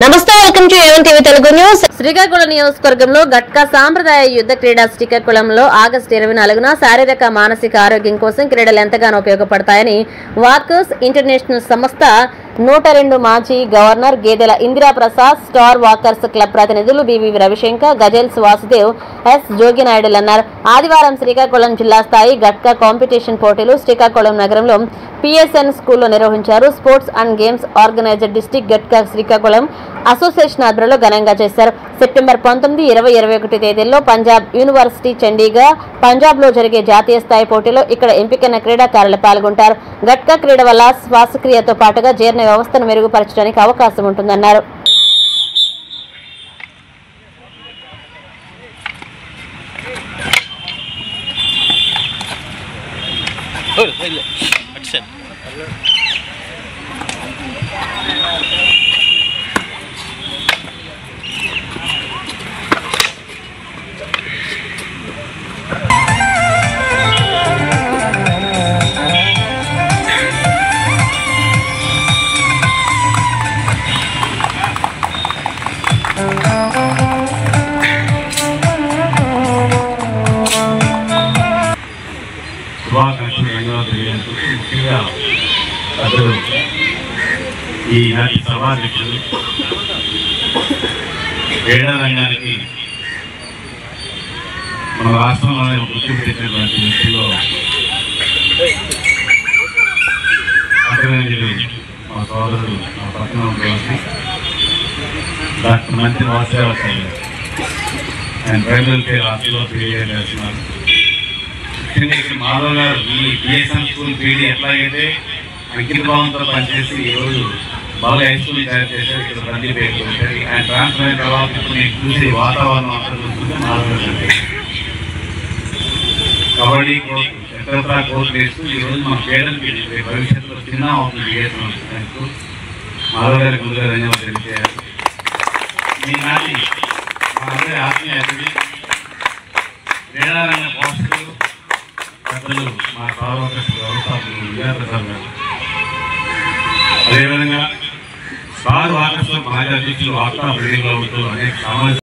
నమస్తే welcome to A1 TV Telugu news. Srikakulam నియోజకవర్గంలో గట్కా సాంప్రదాయ యుద్ధ క్రీడా శ్రీకాకుళంలో ఆగస్టు 24న శారీరక మానసిక ఆరోగ్యం కోసం క్రీడలు ఎంతగానో ఉపయోగపడతాయని వాకర్స్ ఇంటర్నేషనల్ సంస్థ 102 మాజీ governor Gedela Indira Prasad, star walkers club ప్రతినిధులు బివి రవిశంకర్, గజల్స్ వాసుదేవ్, ఎస్ జోగినాయుడులు అన్నారు. ఆదివారం శ్రీకాకుళం జిల్లా స్థాయి గట్కా కాంపిటీషన్ పోటీలు శ్రీకాకుళం నగరంలో పిఎస్ఎన్ స్కూల్లో నిర్వహించారు. Sports and games organiser district Gatka Srikakulam association ఆధ్వర్యంలో ఘనంగా చేశారు. సెప్టెంబర్ 19, 20, 21 తేదీల్లో పంజాబ్ యూనివర్సిటీ చండీగఢ్, పంజాబ్ లో జరిగే జాతీయ స్థాయి పోటీలో ఇక్కడ ఎంపికైన క్రీడాకారులు పాల్గొంటారు. గట్కా క్రీడ వల్ల శ్వాసక్రియతో పాటుగా జీర్ణ వ్యవస్థను మెరుగుపరచడానికి అవకాశం ఉంటుందన్నారు. ముఖ్యంగా అసలు ఈనాటి సభాధ్యక్షులు క్రీడా రంగానికి మన రాష్ట్రంలోనే గుర్తింపు తెచ్చినటువంటి వ్యక్తిలో అగ్రగణ్యులు మా సోదరుడు మా పక్కన ఉన్నటువంటి డాక్టర్ మంత్రి వాసుదేవ ఆయన ట్రైబల్ కేర్ హాస్పిటల్లో పీడీ చేస్తున్నారు. ఇక్కడ మాధవ్ గారు ఈ బిఎస్ఎన్ స్కూల్ పీడీ ఎట్లాగైతే అంకిత భావంతో పనిచేసి ఈరోజు బాగా హై స్కూల్ తయారు చేశారు. ఇక్కడ బండి పేరు ఆయన ట్రాన్స్ఫర్ అయిన తర్వాత ఇప్పుడు నేను చూసి వాతావరణం అంతా చూస్తుంటే మాధవ్ గారు కబడ్డీ కోర్టు ఇతరత్రా కోర్టు వేస్తూ ఈరోజు మన పేదలకి భవిష్యత్తులో చిన్న అవుతుంది బిఎస్ఎన్ స్కూల్. మాధవ్ గారికి ముందుగా ధన్యవాదాలు తెలియజేయాలి. ఈనాటి మా అందరి ఆత్మీయ అతిథి క్రీడారంగ పోస్టులు పెద్దలు మా సార్వత్రిక వ్యవస్థాపకులు విజయప్రసాద్ గారు, అదేవిధంగా స్టార్ వాకర్స్లో మాజీ అధ్యక్షులు వార్తా బ్రీడింగ్లో ఉంటూ అనేక సామాజిక